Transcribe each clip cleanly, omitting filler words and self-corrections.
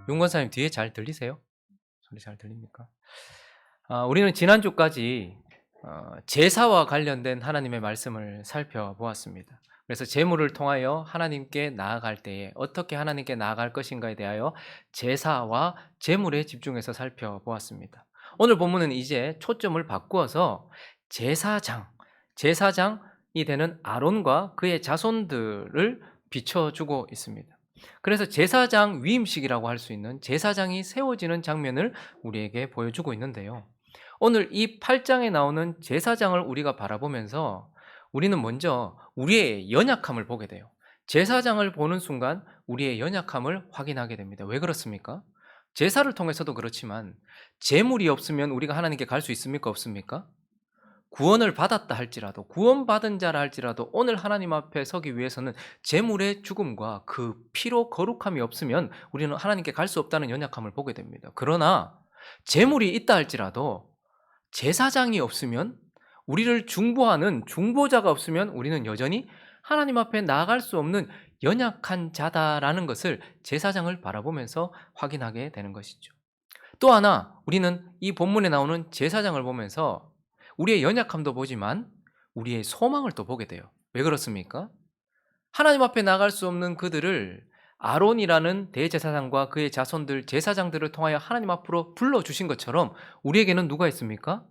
윤건사님 뒤에 잘 들리세요? 소리 잘 들립니까? 우리는 지난주까지 제사와 관련된 하나님의 말씀을 살펴보았습니다. 그래서 제물을 통하여 하나님께 나아갈 때에 어떻게 하나님께 나아갈 것인가에 대하여 제사와 제물에 집중해서 살펴보았습니다. 오늘 본문은 이제 초점을 바꾸어서 제사장, 제사장이 되는 아론과 그의 자손들을 비춰주고 있습니다. 그래서 제사장 위임식이라고 할 수 있는 제사장이 세워지는 장면을 우리에게 보여주고 있는데요. 오늘 이 8장에 나오는 제사장을 우리가 바라보면서 우리는 먼저 우리의 연약함을 보게 돼요. 제사장을 보는 순간 우리의 연약함을 확인하게 됩니다. 왜 그렇습니까? 제사를 통해서도 그렇지만 제물이 없으면 우리가 하나님께 갈 수 있습니까? 없습니까? 구원을 받았다 할지라도, 구원받은 자라 할지라도 오늘 하나님 앞에 서기 위해서는 제물의 죽음과 그 피로 거룩함이 없으면 우리는 하나님께 갈 수 없다는 연약함을 보게 됩니다. 그러나 제물이 있다 할지라도 제사장이 없으면, 우리를 중보하는 중보자가 없으면 우리는 여전히 하나님 앞에 나아갈 수 없는 연약한 자다라는 것을 제사장을 바라보면서 확인하게 되는 것이죠. 또 하나, 우리는 이 본문에 나오는 제사장을 보면서 우리의 연약함도 보지만 우리의 소망을 또 보게 돼요. 왜 그렇습니까? 하나님 앞에 나갈 수 없는 그들을 아론이라는 대제사장과 그의 자손들 제사장들을 통하여 하나님 앞으로 불러주신 것처럼 우리에게는 누가 있습니까?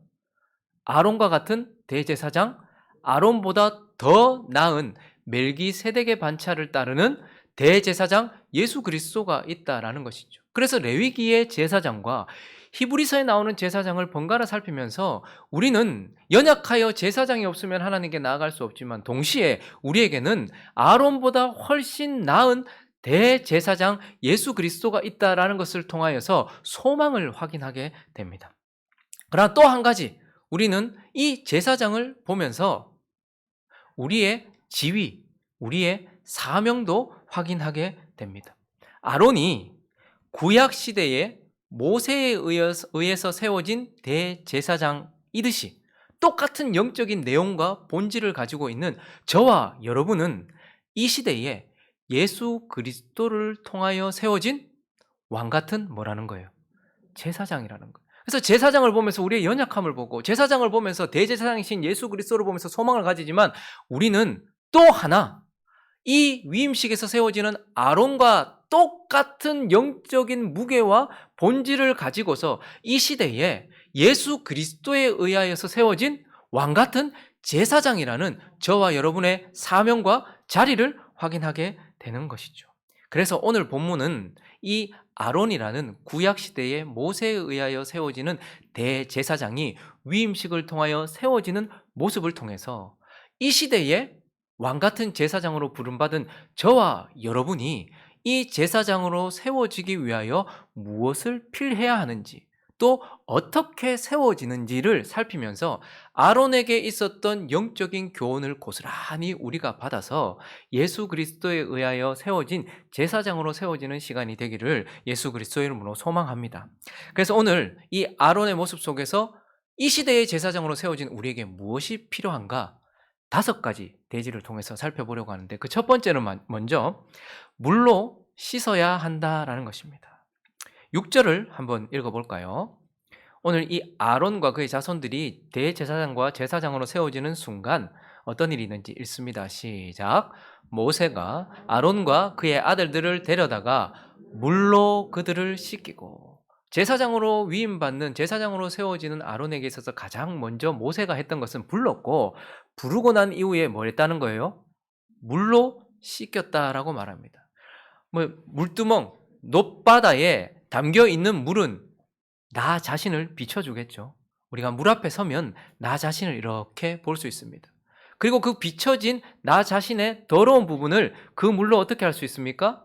아론과 같은 대제사장, 아론보다 더 나은 멜기세덱의 반차를 따르는 대제사장 예수 그리스도가 있다라는 것이죠. 그래서 레위기의 제사장과 히브리서에 나오는 제사장을 번갈아 살피면서 우리는 연약하여 제사장이 없으면 하나님께 나아갈 수 없지만 동시에 우리에게는 아론보다 훨씬 나은 대제사장 예수 그리스도가 있다라는 것을 통하여서 소망을 확인하게 됩니다. 그러나 또 한 가지, 우리는 이 제사장을 보면서 우리의 지위, 우리의 사명도 확인하게 됩니다. 아론이 구약 시대에 모세에 의해서 세워진 대제사장이듯이 똑같은 영적인 내용과 본질을 가지고 있는 저와 여러분은 이 시대에 예수 그리스도를 통하여 세워진 왕같은 뭐라는 거예요? 제사장이라는 거예요. 그래서 제사장을 보면서 우리의 연약함을 보고 제사장을 보면서 대제사장이신 예수 그리스도를 보면서 소망을 가지지만 우리는 또 하나, 이 위임식에서 세워지는 아론과 똑같은 영적인 무게와 본질을 가지고서 이 시대에 예수 그리스도에 의하여서 세워진 왕같은 제사장이라는 저와 여러분의 사명과 자리를 확인하게 되는 것이죠. 그래서 오늘 본문은 이 아론이라는 구약시대의 모세에 의하여 세워지는 대제사장이 위임식을 통하여 세워지는 모습을 통해서 이 시대에 왕같은 제사장으로 부름받은 저와 여러분이 이 제사장으로 세워지기 위하여 무엇을 필해야 하는지, 또 어떻게 세워지는지를 살피면서 아론에게 있었던 영적인 교훈을 고스란히 우리가 받아서 예수 그리스도에 의하여 세워진 제사장으로 세워지는 시간이 되기를 예수 그리스도의 이름으로 소망합니다. 그래서 오늘 이 아론의 모습 속에서 이 시대의 제사장으로 세워진 우리에게 무엇이 필요한가? 5가지 대지를 통해서 살펴보려고 하는데 그 첫 번째는 먼저 물로 씻어야 한다라는 것입니다. 6절을 한번 읽어볼까요? 오늘 이 아론과 그의 자손들이 대제사장과 제사장으로 세워지는 순간 어떤 일이 있는지 읽습니다. 시작. 모세가 아론과 그의 아들들을 데려다가 물로 그들을 씻기고, 제사장으로 위임받는 제사장으로 세워지는 아론에게 있어서 가장 먼저 모세가 했던 것은 불렀고, 부르고 난 이후에 뭘 했다는 거예요? 물로 씻겼다라고 말합니다. 물두멍, 놋바다에 담겨 있는 물은 나 자신을 비춰주겠죠. 우리가 물 앞에 서면 나 자신을 이렇게 볼 수 있습니다. 그리고 그 비춰진 나 자신의 더러운 부분을 그 물로 어떻게 할 수 있습니까?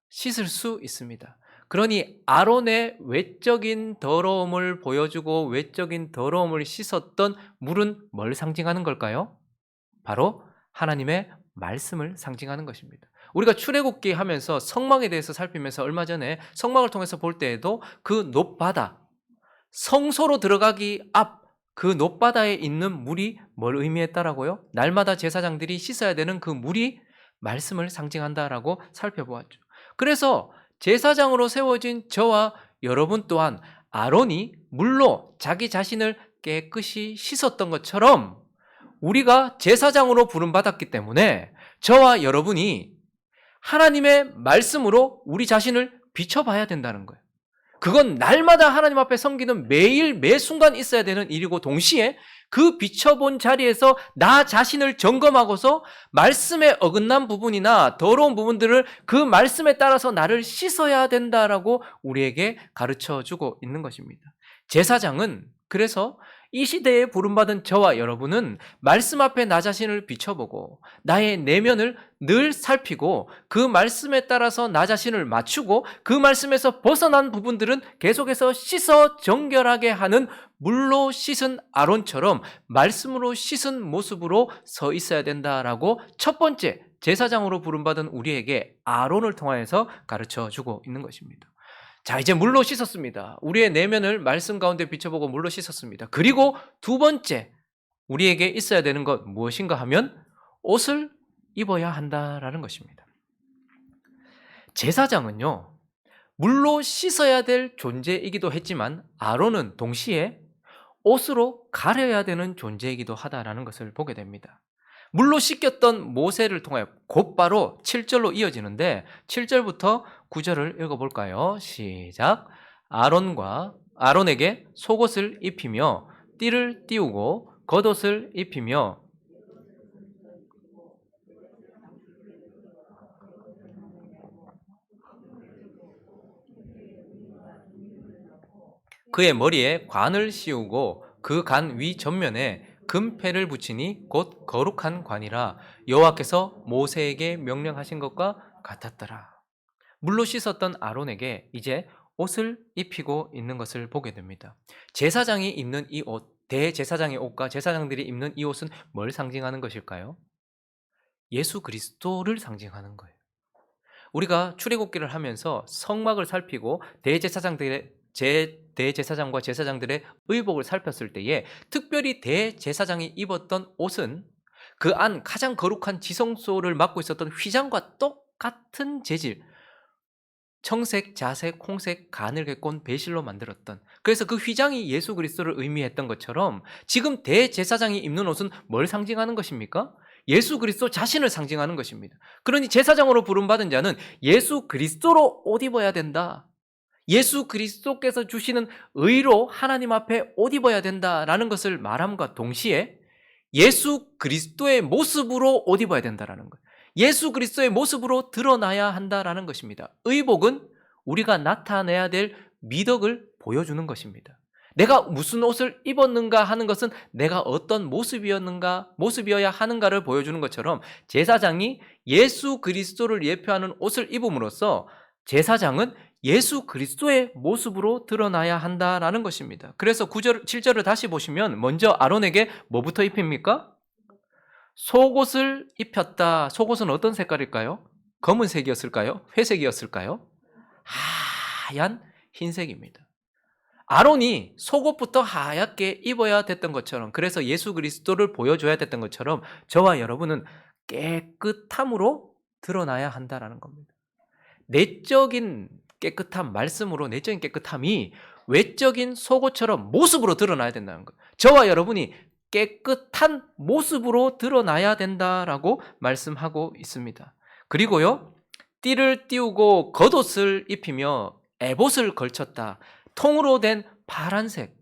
씻을 수 있습니다. 그러니 아론의 외적인 더러움을 보여주고 외적인 더러움을 씻었던 물은 뭘 상징하는 걸까요? 바로 하나님의 말씀을 상징하는 것입니다. 우리가 출애굽기 하면서 성막에 대해서 살피면서 얼마 전에 성막을 통해서 볼 때에도 그 놋바다, 성소로 들어가기 앞 그 놋바다에 있는 물이 뭘 의미했다라고요? 날마다 제사장들이 씻어야 되는 그 물이 말씀을 상징한다라고 살펴보았죠. 그래서 제사장으로 세워진 저와 여러분 또한 아론이 물로 자기 자신을 깨끗이 씻었던 것처럼 우리가 제사장으로 부름받았기 때문에 저와 여러분이 하나님의 말씀으로 우리 자신을 비춰봐야 된다는 거예요. 그건 날마다 하나님 앞에 섬기는 매일 매 순간 있어야 되는 일이고, 동시에 그 비춰본 자리에서 나 자신을 점검하고서 말씀에 어긋난 부분이나 더러운 부분들을 그 말씀에 따라서 나를 씻어야 된다라고 우리에게 가르쳐주고 있는 것입니다. 제사장은 그래서 이 시대에 부름받은 저와 여러분은 말씀 앞에 나 자신을 비춰보고 나의 내면을 늘 살피고 그 말씀에 따라서 나 자신을 맞추고 그 말씀에서 벗어난 부분들은 계속해서 씻어 정결하게 하는 물로 씻은 아론처럼 말씀으로 씻은 모습으로 서 있어야 된다라고 첫 번째 제사장으로 부름받은 우리에게 아론을 통하여서 가르쳐주고 있는 것입니다. 자, 이제 물로 씻었습니다. 우리의 내면을 말씀 가운데 비춰보고 물로 씻었습니다. 그리고 두 번째 우리에게 있어야 되는 것 무엇인가 하면 옷을 입어야 한다라는 것입니다. 제사장은요, 물로 씻어야 될 존재이기도 했지만 아론은 동시에 옷으로 가려야 되는 존재이기도 하다라는 것을 보게 됩니다. 물로 씻겼던 모세를 통하여 곧바로 7절로 이어지는데 7절부터 9절을 읽어볼까요? 시작. 아론에게 속옷을 입히며 띠를 띄우고 겉옷을 입히며 그의 머리에 관을 씌우고 그 관 위 전면에 금패를 붙이니 곧 거룩한 관이라 여호와께서 모세에게 명령하신 것과 같았더라. 물로 씻었던 아론에게 이제 옷을 입히고 있는 것을 보게 됩니다. 제사장이 입는 이 옷, 대제사장의 옷과 제사장들이 입는 이 옷은 뭘 상징하는 것일까요? 예수 그리스도를 상징하는 거예요. 우리가 출애굽기를 하면서 성막을 살피고 대제사장과 제사장들의 의복을 살폈을 때에 특별히 대제사장이 입었던 옷은 그 안 가장 거룩한 지성소를 맡고 있었던 휘장과 똑같은 재질, 청색, 자색, 홍색, 가늘게 꼰 배실로 만들었던, 그래서 그 휘장이 예수 그리스도를 의미했던 것처럼 지금 대제사장이 입는 옷은 뭘 상징하는 것입니까? 예수 그리스도 자신을 상징하는 것입니다. 그러니 제사장으로 부름받은 자는 예수 그리스도로 옷 입어야 된다. 예수 그리스도께서 주시는 의로 하나님 앞에 옷 입어야 된다라는 것을 말함과 동시에 예수 그리스도의 모습으로 옷 입어야 된다라는 거예요. 예수 그리스도의 모습으로 드러나야 한다라는 것입니다. 의복은 우리가 나타내야 될 미덕을 보여주는 것입니다. 내가 무슨 옷을 입었는가 하는 것은 내가 어떤 모습이어야 하는가를 보여주는 것처럼 제사장이 예수 그리스도를 예표하는 옷을 입음으로써 제사장은 예수 그리스도의 모습으로 드러나야 한다라는 것입니다. 그래서 7절을 다시 보시면 먼저 아론에게 뭐부터 입힙니까? 속옷을 입혔다. 속옷은 어떤 색깔일까요? 검은색이었을까요? 회색이었을까요? 하얀 흰색입니다. 아론이 속옷부터 하얗게 입어야 됐던 것처럼, 그래서 예수 그리스도를 보여줘야 됐던 것처럼 저와 여러분은 깨끗함으로 드러나야 한다라는 겁니다. 내적인 깨끗함, 말씀으로 내적인 깨끗함이 외적인 속옷처럼 모습으로 드러나야 된다는 거예요. 저와 여러분이 깨끗한 모습으로 드러나야 된다라고 말씀하고 있습니다. 그리고요, 띠를 띄우고 겉옷을 입히며 에봇을 걸쳤다. 통으로 된 파란색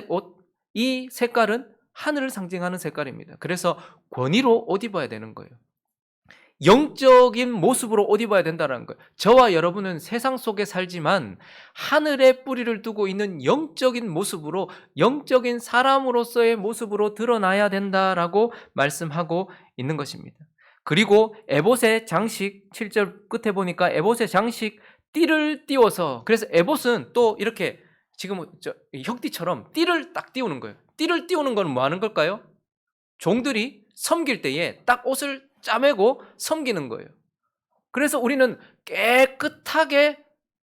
옷, 이 색깔은 하늘을 상징하는 색깔입니다. 그래서 권위로 옷 입어야 되는 거예요. 영적인 모습으로 옷 입어야 된다는 거예요. 저와 여러분은 세상 속에 살지만 하늘에 뿌리를 두고 있는 영적인 모습으로, 영적인 사람으로서의 모습으로 드러나야 된다라고 말씀하고 있는 것입니다. 그리고 에봇의 장식, 7절 끝에 보니까 에봇의 장식, 띠를 띄워서, 그래서 에봇은 또 이렇게 지금 혁띠처럼 띠를 딱 띄우는 거예요. 띠를 띄우는 건 뭐 하는 걸까요? 종들이 섬길 때에 딱 옷을 짜매고 섬기는 거예요. 그래서 우리는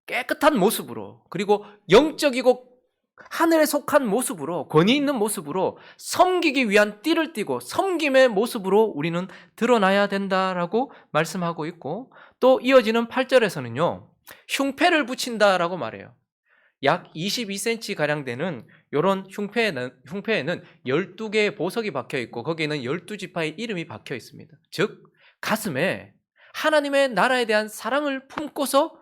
깨끗한 모습으로, 그리고 영적이고 하늘에 속한 모습으로, 권위 있는 모습으로 섬기기 위한 띠를 띠고 섬김의 모습으로 우리는 드러나야 된다라고 말씀하고 있고, 또 이어지는 8절에서는요 흉패를 붙인다라고 말해요. 약 22cm 가량 되는 이런 흉패에는 12개의 보석이 박혀 있고 거기에는 12지파의 이름이 박혀 있습니다. 즉 가슴에 하나님의 나라에 대한 사랑을 품고서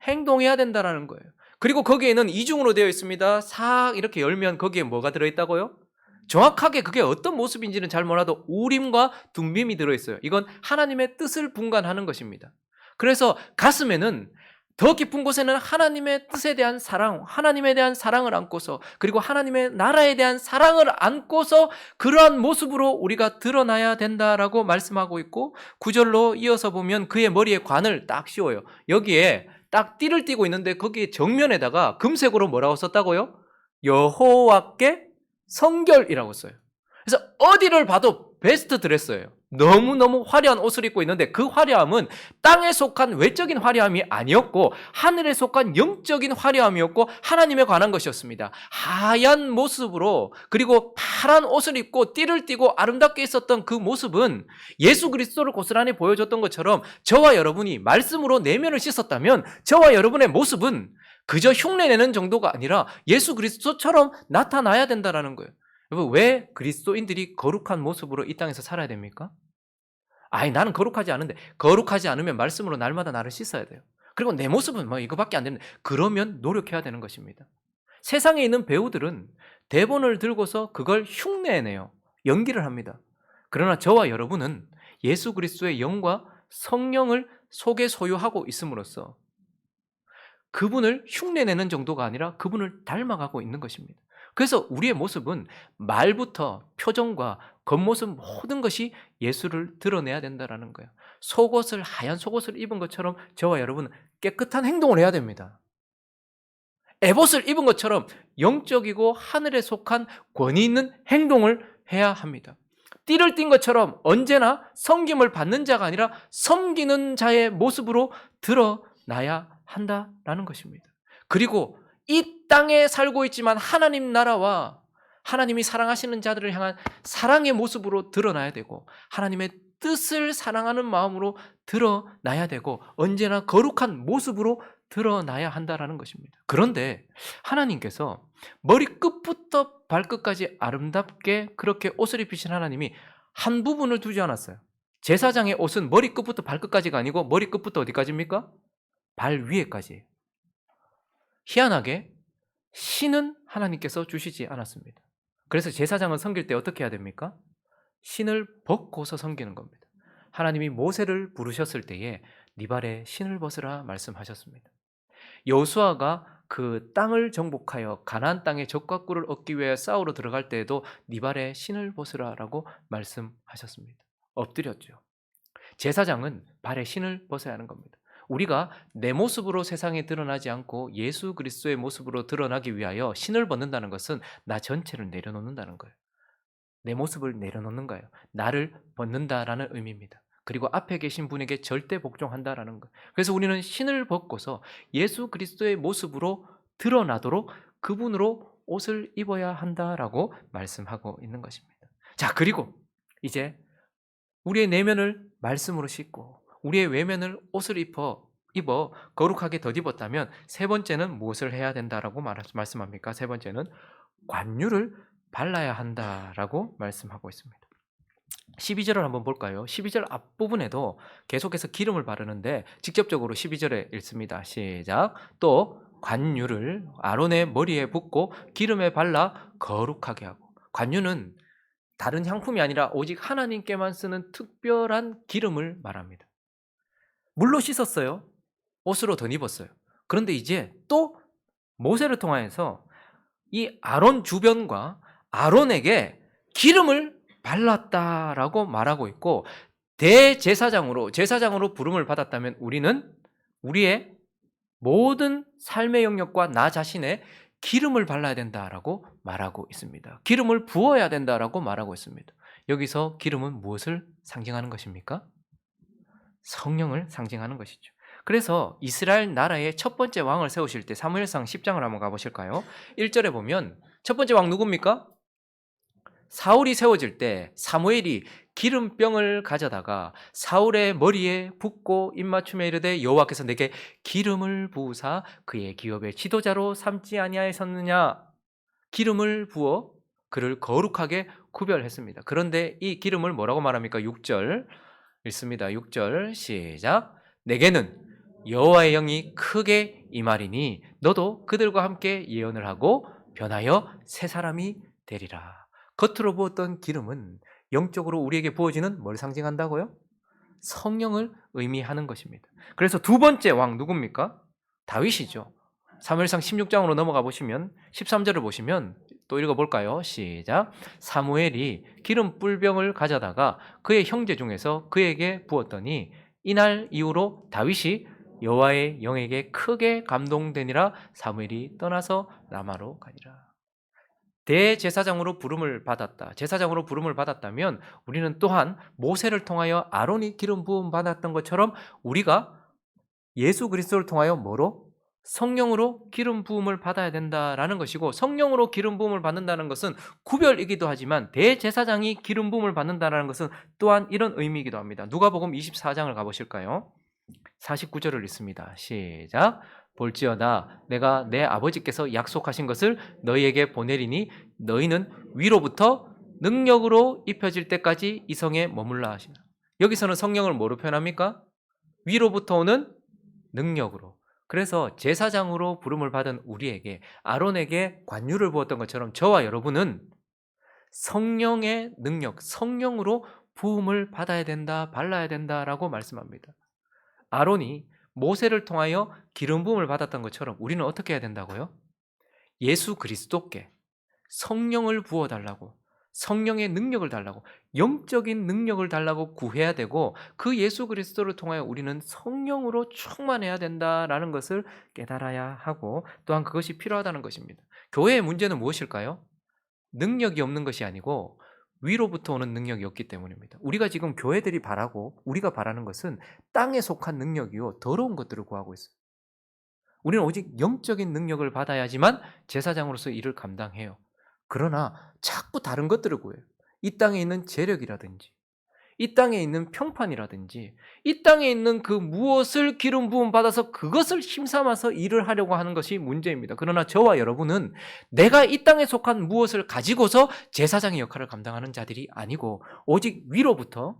행동해야 된다라는 거예요. 그리고 거기에는 이중으로 되어 있습니다. 싹 이렇게 열면 거기에 뭐가 들어있다고요? 정확하게 그게 어떤 모습인지는 잘 몰라도 우림과 둠빔이 들어있어요. 이건 하나님의 뜻을 분간하는 것입니다. 그래서 가슴에는, 더 깊은 곳에는 하나님의 뜻에 대한 사랑, 하나님에 대한 사랑을 안고서, 그리고 하나님의 나라에 대한 사랑을 안고서 그러한 모습으로 우리가 드러나야 된다라고 말씀하고 있고, 9절로 이어서 보면 그의 머리에 관을 딱 씌워요. 여기에 딱 띠를 띠고 있는데 거기에 정면에다가 금색으로 뭐라고 썼다고요? 여호와께 성결이라고 써요. 그래서 어디를 봐도 베스트 드레스예요. 너무너무 화려한 옷을 입고 있는데 그 화려함은 땅에 속한 외적인 화려함이 아니었고 하늘에 속한 영적인 화려함이었고 하나님에 관한 것이었습니다. 하얀 모습으로, 그리고 파란 옷을 입고 띠를 띠고 아름답게 있었던 그 모습은 예수 그리스도를 고스란히 보여줬던 것처럼 저와 여러분이 말씀으로 내면을 씻었다면 저와 여러분의 모습은 그저 흉내내는 정도가 아니라 예수 그리스도처럼 나타나야 된다는 거예요. 여러분, 왜 그리스도인들이 거룩한 모습으로 이 땅에서 살아야 됩니까? 아니, 나는 거룩하지 않은데. 거룩하지 않으면 말씀으로 날마다 나를 씻어야 돼요. 그리고 내 모습은 뭐 이거밖에 안 되는데, 그러면 노력해야 되는 것입니다. 세상에 있는 배우들은 대본을 들고서 그걸 흉내내요. 연기를 합니다. 그러나 저와 여러분은 예수 그리스도의 영과 성령을 속에 소유하고 있음으로써 그분을 흉내내는 정도가 아니라 그분을 닮아가고 있는 것입니다. 그래서 우리의 모습은 말부터 표정과 겉모습 모든 것이 예수를 드러내야 된다는 거예요. 속옷을, 하얀 속옷을 입은 것처럼 저와 여러분은 깨끗한 행동을 해야 됩니다. 에봇을 입은 것처럼 영적이고 하늘에 속한 권위 있는 행동을 해야 합니다. 띠를 띈 것처럼 언제나 섬김을 받는 자가 아니라 섬기는 자의 모습으로 드러나야 한다라는 것입니다. 그리고 이 땅에 살고 있지만 하나님 나라와 하나님이 사랑하시는 자들을 향한 사랑의 모습으로 드러나야 되고 하나님의 뜻을 사랑하는 마음으로 드러나야 되고 언제나 거룩한 모습으로 드러나야 한다라는 것입니다. 그런데 하나님께서 머리끝부터 발끝까지 아름답게 그렇게 옷을 입히신 하나님이 한 부분을 두지 않았어요. 제사장의 옷은 머리끝부터 발끝까지가 아니고 머리끝부터 어디까지입니까? 발 위에까지. 희한하게 신은 하나님께서 주시지 않았습니다. 그래서 제사장을 섬길 때 어떻게 해야 됩니까? 신을 벗고서 섬기는 겁니다. 하나님이 모세를 부르셨을 때에 네 발에 신을 벗으라 말씀하셨습니다. 여호수아가 그 땅을 정복하여 가나안 땅의 적과 꿀을 얻기 위해 싸우러 들어갈 때에도 네 발에 신을 벗으라라고 말씀하셨습니다. 엎드렸죠. 제사장은 발에 신을 벗어야 하는 겁니다. 우리가 내 모습으로 세상에 드러나지 않고 예수 그리스도의 모습으로 드러나기 위하여 신을 벗는다는 것은 나 전체를 내려놓는다는 거예요. 내 모습을 내려놓는 거예요. 나를 벗는다라는 의미입니다. 그리고 앞에 계신 분에게 절대 복종한다라는 거예요. 그래서 우리는 신을 벗고서 예수 그리스도의 모습으로 드러나도록 그분으로 옷을 입어야 한다라고 말씀하고 있는 것입니다. 자, 그리고 이제 우리의 내면을 말씀으로 씻고 우리의 외면을 옷을 입어 거룩하게 덧입었다면 세 번째는 무엇을 해야 된다라고 말씀합니까? 세 번째는 관유를 발라야 한다라고 말씀하고 있습니다. 12절을 한번 볼까요? 12절 앞부분에도 계속해서 기름을 바르는데 직접적으로 12절에 읽습니다. 시작. 또 관유를 아론의 머리에 붓고 기름에 발라 거룩하게 하고. 관유는 다른 향품이 아니라 오직 하나님께만 쓰는 특별한 기름을 말합니다. 물로 씻었어요. 옷으로 덧입었어요. 그런데 이제 또 모세를 통하여서 이 아론 주변과 아론에게 기름을 발랐다라고 말하고 있고 제사장으로 부름을 받았다면 우리는 우리의 모든 삶의 영역과 나 자신의 기름을 발라야 된다라고 말하고 있습니다. 기름을 부어야 된다라고 말하고 있습니다. 여기서 기름은 무엇을 상징하는 것입니까? 성령을 상징하는 것이죠. 그래서 이스라엘 나라의 첫 번째 왕을 세우실 때 사무엘상 10장을 한번 가보실까요? 1절에 보면 첫 번째 왕 누굽니까? 사울이 세워질 때 사무엘이 기름병을 가져다가 사울의 머리에 붓고 입맞춤에 이르되 여호와께서 내게 기름을 부으사 그의 기업의 지도자로 삼지 아니하였느냐. 기름을 부어 그를 거룩하게 구별했습니다. 그런데 이 기름을 뭐라고 말합니까? 6절 읽습니다. 6절 시작. 내게는 여호와의 영이 크게 임하리니 너도 그들과 함께 예언을 하고 변하여 새 사람이 되리라. 겉으로 부었던 기름은 영적으로 우리에게 부어지는 뭘 상징한다고요? 성령을 의미하는 것입니다. 그래서 두 번째 왕 누굽니까? 다윗이죠. 사무엘상 16장으로 넘어가 보시면 13절을 보시면 또 읽어볼까요? 시작. 사무엘이 기름 뿔병을 가져다가 그의 형제 중에서 그에게 부었더니 이날 이후로 다윗이 여호와의 영에게 크게 감동되니라. 사무엘이 떠나서 라마로 가니라. 대제사장으로 부름을 받았다. 제사장으로 부름을 받았다면 우리는 또한 모세를 통하여 아론이 기름 부음 받았던 것처럼 우리가 예수 그리스도를 통하여 뭐로? 성령으로 기름 부음을 받아야 된다라는 것이고, 성령으로 기름 부음을 받는다는 것은 구별이기도 하지만 대제사장이 기름 부음을 받는다는 것은 또한 이런 의미이기도 합니다. 누가복음 24장을 가보실까요? 49절을 읽습니다. 시작. 볼지어다 내가 내 아버지께서 약속하신 것을 너희에게 보내리니 너희는 위로부터 능력으로 입혀질 때까지 이 성에 머물라 하시나. 여기서는 성령을 뭐로 표현합니까? 위로부터 오는 능력으로. 그래서 제사장으로 부름을 받은 우리에게, 아론에게 관유를 부었던 것처럼 저와 여러분은 성령의 능력, 성령으로 부음을 받아야 된다, 발라야 된다라고 말씀합니다. 아론이 모세를 통하여 기름 부음을 받았던 것처럼 우리는 어떻게 해야 된다고요? 예수 그리스도께 성령을 부어달라고, 성령의 능력을 달라고, 영적인 능력을 달라고 구해야 되고, 그 예수 그리스도를 통하여 우리는 성령으로 충만해야 된다라는 것을 깨달아야 하고, 또한 그것이 필요하다는 것입니다. 교회의 문제는 무엇일까요? 능력이 없는 것이 아니고 위로부터 오는 능력이 없기 때문입니다. 우리가 지금 교회들이 바라고 우리가 바라는 것은 땅에 속한 능력이요, 더러운 것들을 구하고 있어요. 우리는 오직 영적인 능력을 받아야지만 제사장으로서 일을 감당해요. 그러나 자꾸 다른 것들을 구해요. 이 땅에 있는 재력이라든지, 이 땅에 있는 평판이라든지, 이 땅에 있는 그 무엇을 기름 부음 받아서 그것을 힘삼아서 일을 하려고 하는 것이 문제입니다. 그러나 저와 여러분은 내가 이 땅에 속한 무엇을 가지고서 제사장의 역할을 감당하는 자들이 아니고, 오직 위로부터,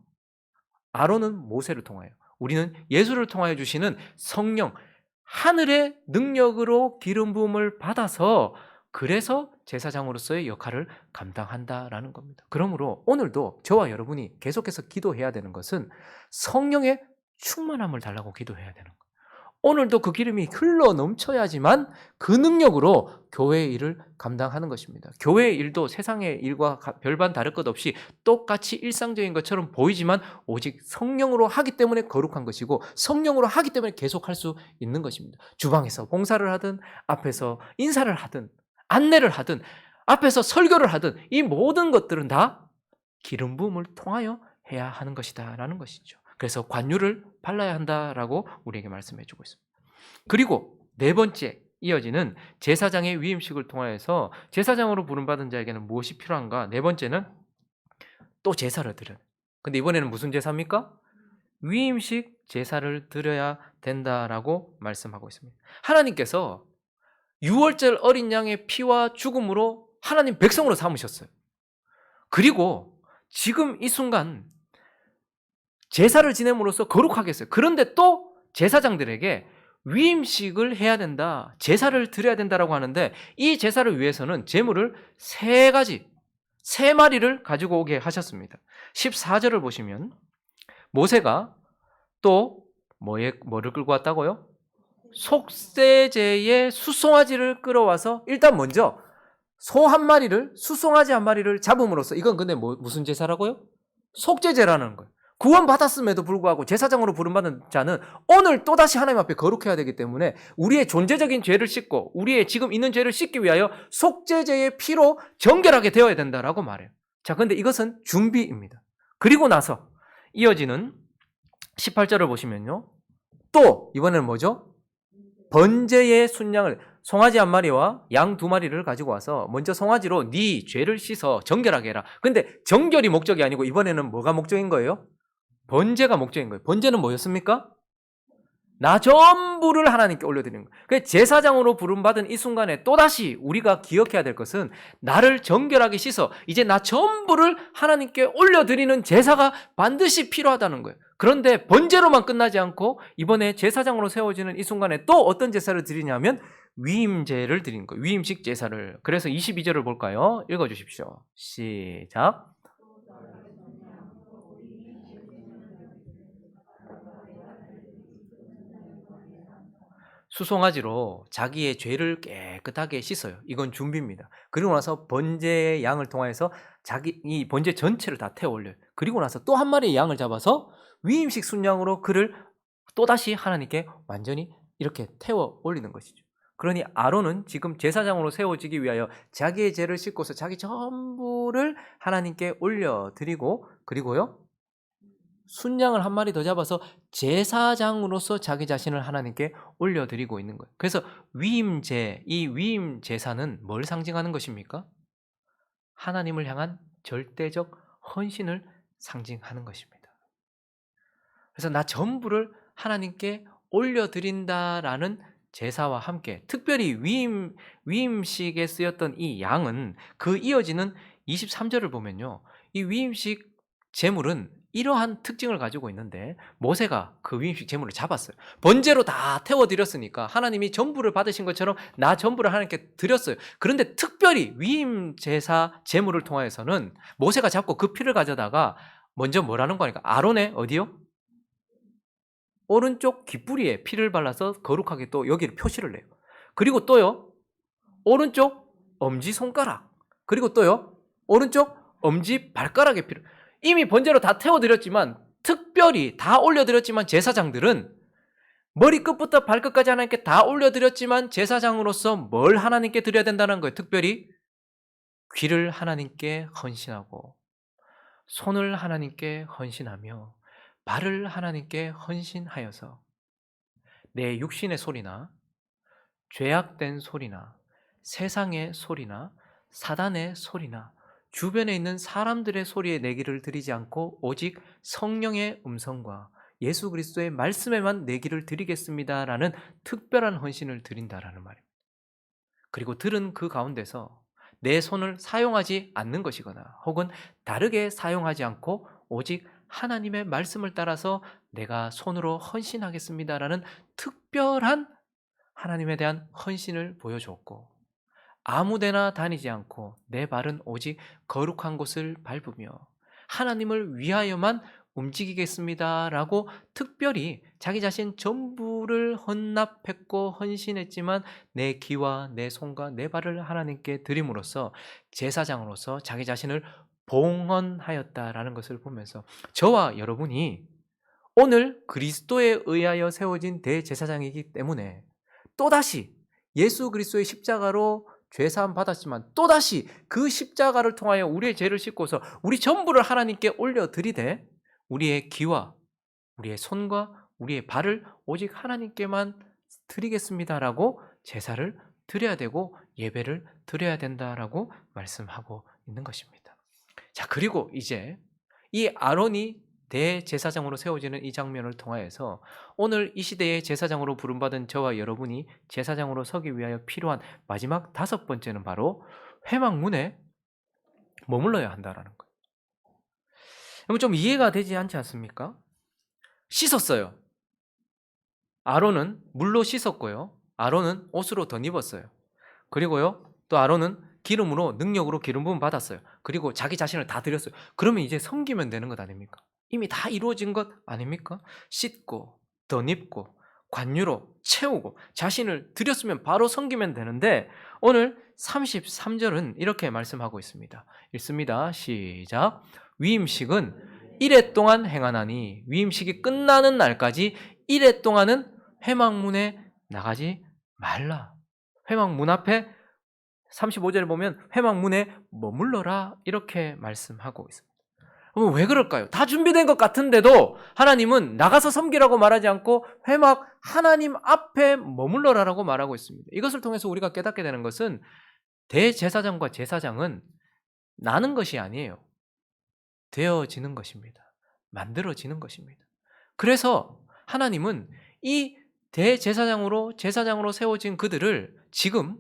아론은 모세를 통하여, 우리는 예수를 통하여 주시는 성령, 하늘의 능력으로 기름 부음을 받아서 그래서 제사장으로서의 역할을 감당한다라는 겁니다. 그러므로 오늘도 저와 여러분이 계속해서 기도해야 되는 것은 성령의 충만함을 달라고 기도해야 되는 거예요. 오늘도 그 기름이 흘러 넘쳐야지만 그 능력으로 교회의 일을 감당하는 것입니다. 교회의 일도 세상의 일과 별반 다를 것 없이 똑같이 일상적인 것처럼 보이지만 오직 성령으로 하기 때문에 거룩한 것이고, 성령으로 하기 때문에 계속할 수 있는 것입니다. 주방에서 봉사를 하든, 앞에서 인사를 하든, 안내를 하든, 앞에서 설교를 하든, 이 모든 것들은 다 기름 부음을 통하여 해야 하는 것이다 라는 것이죠. 그래서 관유를 발라야 한다라고 우리에게 말씀해 주고 있습니다. 그리고 네 번째 이어지는 제사장의 위임식을 통하여서 제사장으로 부름받은 자에게는 무엇이 필요한가? 네 번째는 또 제사를 드려요. 근데 이번에는 무슨 제사입니까? 위임식 제사를 드려야 된다라고 말씀하고 있습니다. 하나님께서 6월절 어린 양의 피와 죽음으로 하나님 백성으로 삼으셨어요. 그리고 지금 이 순간 제사를 지냄으로써 거룩하게 했어요. 그런데 또 제사장들에게 위임식을 해야 된다, 제사를 드려야 된다라고 하는데, 이 제사를 위해서는 제물을 세 마리를 가지고 오게 하셨습니다. 14절을 보시면 모세가 또 뭐를 끌고 왔다고요? 속세제의 수송아지를 끌어와서 일단 먼저 소 한 마리를, 수송아지 한 마리를 잡음으로써, 이건 근데 무슨 제사라고요? 속죄제라는 거예요. 구원받았음에도 불구하고 제사장으로 부름받은 자는 오늘 또다시 하나님 앞에 거룩해야 되기 때문에 우리의 존재적인 죄를 씻고 우리의 지금 있는 죄를 씻기 위하여 속죄제의 피로 정결하게 되어야 된다라고 말해요. 자, 근데 이것은 준비입니다. 그리고 나서 이어지는 18절을 보시면요, 또 이번에는 뭐죠? 번제의 순양을, 송아지 한 마리와 양 두 마리를 가지고 와서 먼저 송아지로 네 죄를 씻어 정결하게 해라. 근데 정결이 목적이 아니고 이번에는 뭐가 목적인 거예요? 번제가 목적인 거예요. 번제는 뭐였습니까? 나 전부를 하나님께 올려드리는 거예요. 그래서 제사장으로 부름받은 이 순간에 또다시 우리가 기억해야 될 것은 나를 정결하게 씻어 이제 나 전부를 하나님께 올려드리는 제사가 반드시 필요하다는 거예요. 그런데 번제로만 끝나지 않고 이번에 제사장으로 세워지는 이 순간에 또 어떤 제사를 드리냐면 위임제를 드리는 거예요. 위임식 제사를. 그래서 22절을 볼까요? 읽어주십시오. 시작. 수송아지로 자기의 죄를 깨끗하게 씻어요. 이건 준비입니다. 그리고 나서 번제의 양을 통해서 이 번제 전체를 다 태워 올려요. 그리고 나서 또 한 마리의 양을 잡아서 위임식 순양으로 그를 또다시 하나님께 완전히 이렇게 태워 올리는 것이죠. 그러니 아론은 지금 제사장으로 세워지기 위하여 자기의 죄를 씻고서 자기 전부를 하나님께 올려드리고, 그리고요 순양을 한 마리 더 잡아서 제사장으로서 자기 자신을 하나님께 올려드리고 있는 거예요. 그래서 위임제, 이 위임 제사는 뭘 상징하는 것입니까? 하나님을 향한 절대적 헌신을 상징하는 것입니다. 그래서 나 전부를 하나님께 올려드린다라는 제사와 함께, 특별히 위임식에 쓰였던 이 양은 그 이어지는 23절을 보면요, 이 위임식 제물은 이러한 특징을 가지고 있는데 모세가 그 위임식 제물을 잡았어요. 번제로 다 태워드렸으니까 하나님이 전부를 받으신 것처럼 나 전부를 하나님께 드렸어요. 그런데 특별히 위임 제사 제물을 통하여서는 모세가 잡고 그 피를 가져다가 먼저 뭐라는 거니까 아론의 어디요? 오른쪽 귓부리에 피를 발라서 거룩하게 또 여기를 표시를 해요. 그리고 또요, 오른쪽 엄지손가락, 그리고 또요, 오른쪽 엄지발가락에 피를, 이미 번제로 다 태워드렸지만, 특별히 다 올려드렸지만 제사장들은 머리끝부터 발끝까지 하나님께 다 올려드렸지만 제사장으로서 뭘 하나님께 드려야 된다는 거예요. 특별히 귀를 하나님께 헌신하고, 손을 하나님께 헌신하며, 발을 하나님께 헌신하여서 내 육신의 소리나 죄악된 소리나 세상의 소리나 사단의 소리나 주변에 있는 사람들의 소리에 내 귀를 드리지 않고 오직 성령의 음성과 예수 그리스도의 말씀에만 내 귀를 드리겠습니다라는 특별한 헌신을 드린다라는 말입니다. 그리고 들은 그 가운데서 내 손을 사용하지 않는 것이거나 혹은 다르게 사용하지 않고 오직 하나님의 말씀을 따라서 내가 손으로 헌신하겠습니다라는 특별한 하나님에 대한 헌신을 보여주었고, 아무데나 다니지 않고 내 발은 오직 거룩한 곳을 밟으며 하나님을 위하여만 움직이겠습니다라고 특별히 자기 자신 전부를 헌납했고 헌신했지만 내 귀와 내 손과 내 발을 하나님께 드림으로써 제사장으로서 자기 자신을 봉헌하였다라는 것을 보면서 저와 여러분이 오늘 그리스도에 의하여 세워진 대제사장이기 때문에 또다시 예수 그리스도의 십자가로 죄사함 받았지만 또다시 그 십자가를 통하여 우리의 죄를 씻고서 우리 전부를 하나님께 올려드리되 우리의 귀와 우리의 손과 우리의 발을 오직 하나님께만 드리겠습니다라고 제사를 드려야 되고 예배를 드려야 된다라고 말씀하고 있는 것입니다. 자, 그리고 이제 이 아론이 대제사장으로 세워지는 이 장면을 통하여서 오늘 이 시대의 제사장으로 부름받은 저와 여러분이 제사장으로 서기 위하여 필요한 마지막 5번째는 바로 회막문에 머물러야 한다라는 거예요. 여러분 좀 이해가 되지 않지 않습니까? 씻었어요. 아론은 물로 씻었고요. 아론은 옷으로 덧입었어요. 그리고요, 또 아론은 기름으로 능력으로 기름 부음 받았어요. 그리고 자기 자신을 다 드렸어요. 그러면 이제 섬기면 되는 것 아닙니까? 이미 다 이루어진 것 아닙니까? 씻고 덧입고 관유로 채우고 자신을 드렸으면 바로 섬기면 되는데 오늘 33절은 이렇게 말씀하고 있습니다. 읽습니다. 시작. 위임식은 1회 동안 행하나니 위임식이 끝나는 날까지 1회 동안은 회막문에 나가지 말라. 회막문 앞에 35절에 보면 회막문에 머물러라 이렇게 말씀하고 있습니다. 왜 그럴까요? 다 준비된 것 같은데도 하나님은 나가서 섬기라고 말하지 않고 회막 하나님 앞에 머물러라라고 말하고 있습니다. 이것을 통해서 우리가 깨닫게 되는 것은 대제사장과 제사장은 나는 것이 아니에요. 되어지는 것입니다. 만들어지는 것입니다. 그래서 하나님은 이 대제사장으로 제사장으로 세워진 그들을 지금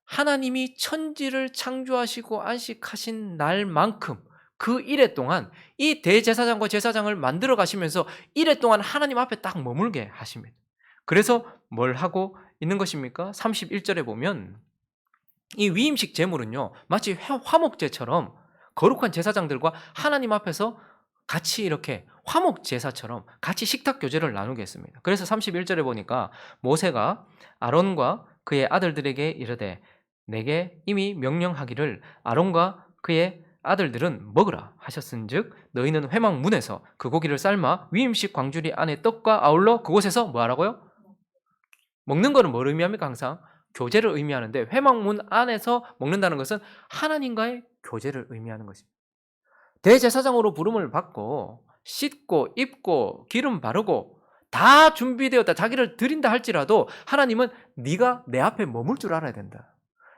하나님이 천지를 창조하시고 안식하신 날만큼 그 일해 동안 이 대제사장과 제사장을 만들어 가시면서 일해 동안 하나님 앞에 딱 머물게 하십니다. 그래서 뭘 하고 있는 것입니까? 31절에 보면 이 위임식 제물은요, 마치 화목제처럼 거룩한 제사장들과 하나님 앞에서 같이 이렇게 화목 제사처럼 같이 식탁 교제를 나누게 했습니다. 그래서 31절에 보니까 모세가 아론과 그의 아들들에게 이르되 내게 이미 명령하기를 아론과 그의 아들들은 먹으라 하셨은즉 너희는 회막 문에서 그 고기를 삶아 위임식 광주리 안에 떡과 아울러 그곳에서 뭐 하라고요? 먹는 거는 뭘 의미합니까? 항상 교제를 의미하는데 회막문 안에서 먹는다는 것은 하나님과의 교제를 의미하는 것입니다. 대제사장으로 부름을 받고 씻고 입고 기름 바르고 다 준비되었다 자기를 드린다 할지라도 하나님은 네가 내 앞에 머물 줄 알아야 된다.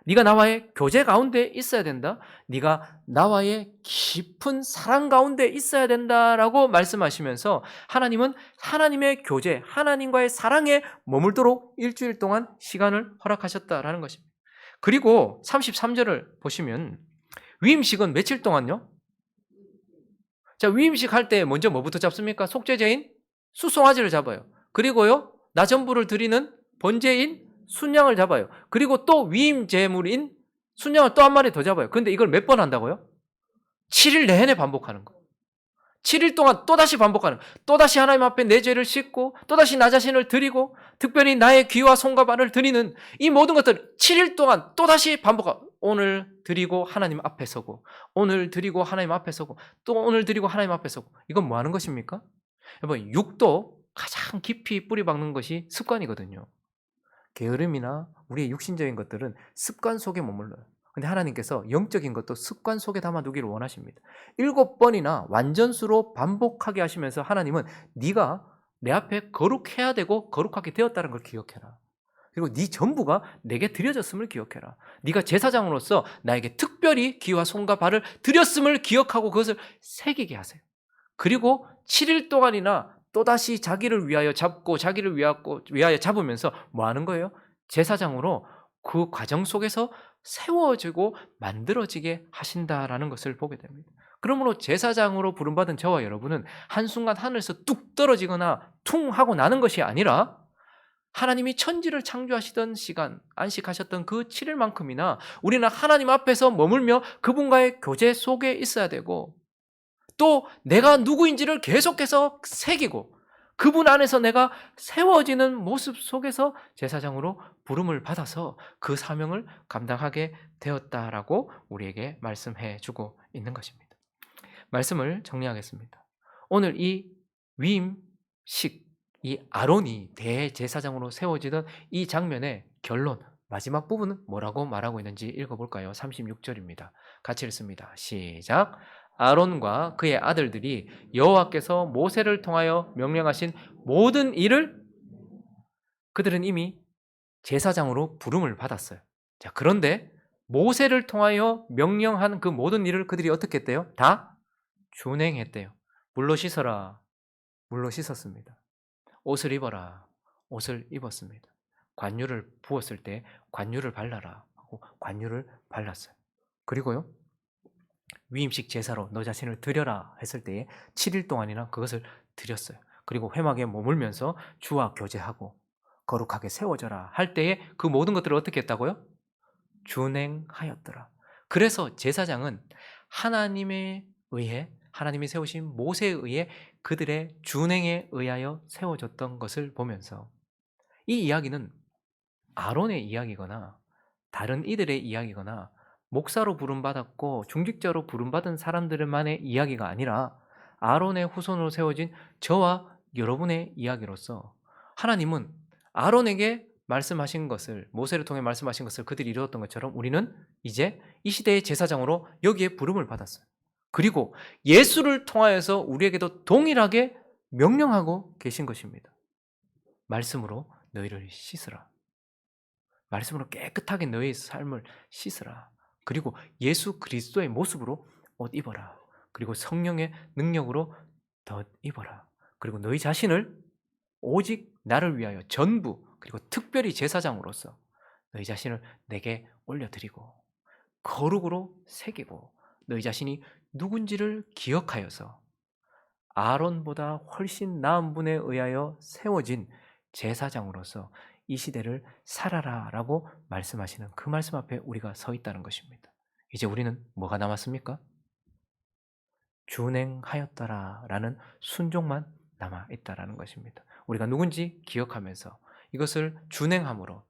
네가 나와의 교제 가운데 있어야 된다. 네가 나와의 깊은 사랑 가운데 있어야 된다라고 말씀하시면서 하나님은 하나님의 교제, 하나님과의 사랑에 머물도록 일주일 동안 시간을 허락하셨다라는 것입니다. 그리고 33절을 보시면 위임식은 며칠 동안요? 자, 위임식 할 때 먼저 뭐부터 잡습니까? 속죄제인 수송아지를 잡아요. 그리고요, 나전부를 드리는 번제인 순양을 잡아요. 그리고 또 위임 제물인 순양을 또 한 마리 더 잡아요. 근데 이걸 몇 번 한다고요? 7일 내내 반복하는 거예요. 7일 동안 또다시 반복하는 거예요. 또다시 하나님 앞에 내 죄를 씻고 또다시 나 자신을 드리고 특별히 나의 귀와 손과 발을 드리는 이 모든 것들 7일 동안 또다시 반복하고 오늘 드리고 하나님 앞에 서고 오늘 드리고 하나님 앞에 서고 또 오늘 드리고 하나님 앞에 서고 이건 뭐 하는 것입니까? 여러분 육도 가장 깊이 뿌리 박는 것이 습관이거든요. 게으름이나 우리의 육신적인 것들은 습관 속에 머물러요. 근데 하나님께서 영적인 것도 습관 속에 담아두기를 원하십니다. 7번이나 완전수로 반복하게 하시면서 하나님은 네가 내 앞에 거룩해야 되고 거룩하게 되었다는 걸 기억해라. 그리고 네 전부가 내게 드려졌음을 기억해라. 네가 제사장으로서 나에게 특별히 귀와 손과 발을 드렸음을 기억하고 그것을 새기게 하세요. 그리고 7일 동안이나 또다시 자기를 위하여 잡고 자기를 위하여 잡으면서 뭐 하는 거예요? 제사장으로 그 과정 속에서 세워지고 만들어지게 하신다라는 것을 보게 됩니다. 그러므로 제사장으로 부름받은 저와 여러분은 한순간 하늘에서 뚝 떨어지거나 퉁 하고 나는 것이 아니라 하나님이 천지를 창조하시던 시간, 안식하셨던 그 7일만큼이나 우리는 하나님 앞에서 머물며 그분과의 교제 속에 있어야 되고 또 내가 누구인지를 계속해서 새기고 그분 안에서 내가 세워지는 모습 속에서 제사장으로 부름을 받아서 그 사명을 감당하게 되었다라고 우리에게 말씀해 주고 있는 것입니다. 말씀을 정리하겠습니다. 오늘 이 위임식, 이 아론이 대제사장으로 세워지던 이 장면의 결론, 마지막 부분은 뭐라고 말하고 있는지 읽어볼까요? 36절입니다. 같이 읽습니다. 시작. 아론과 그의 아들들이 여호와께서 모세를 통하여 명령하신 모든 일을 그들은 이미 제사장으로 부름을 받았어요. 자, 그런데 모세를 통하여 명령한 그 모든 일을 그들이 어떻게 했대요? 다 준행했대요. 물로 씻어라. 물로 씻었습니다. 옷을 입어라. 옷을 입었습니다. 관유를 부었을 때 관유를 발라라 하고 관유를 발랐어요. 그리고요. 위임식 제사로 너 자신을 드려라 했을 때에 7일 동안이나 그것을 드렸어요. 그리고 회막에 머물면서 주와 교제하고 거룩하게 세워져라 할 때에 그 모든 것들을 어떻게 했다고요? 준행하였더라. 그래서 제사장은 하나님에 의해 하나님이 세우신 모세에 의해 그들의 준행에 의하여 세워졌던 것을 보면서 이 이야기는 아론의 이야기거나 다른 이들의 이야기거나 목사로 부름받았고 중직자로 부름받은 사람들만의 이야기가 아니라 아론의 후손으로 세워진 저와 여러분의 이야기로서 하나님은 아론에게 말씀하신 것을 모세를 통해 말씀하신 것을 그들이 이루었던 것처럼 우리는 이제 이 시대의 제사장으로 여기에 부름을 받았어요. 그리고 예수를 통하여서 우리에게도 동일하게 명령하고 계신 것입니다. 말씀으로 너희를 씻으라. 말씀으로 깨끗하게 너희의 삶을 씻으라. 그리고 예수 그리스도의 모습으로 옷 입어라. 그리고 성령의 능력으로 덧 입어라. 그리고 너희 자신을 오직 나를 위하여 전부 그리고 특별히 제사장으로서 너희 자신을 내게 올려드리고 거룩으로 새기고 너희 자신이 누군지를 기억하여서 아론보다 훨씬 나은 분에 의하여 세워진 제사장으로서 이 시대를 살아라라고 말씀하시는 그 말씀 앞에 우리가 서 있다는 것입니다. 이제 우리는 뭐가 남았습니까? 준행하였더라라는 순종만 남아 있다라는 것입니다. 우리가 누군지 기억하면서 이것을 준행함으로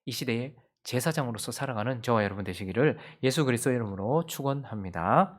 이 시대의 제사장으로서 살아가는 저와 여러분 되시기를 예수 그리스도의 이름으로 축원합니다.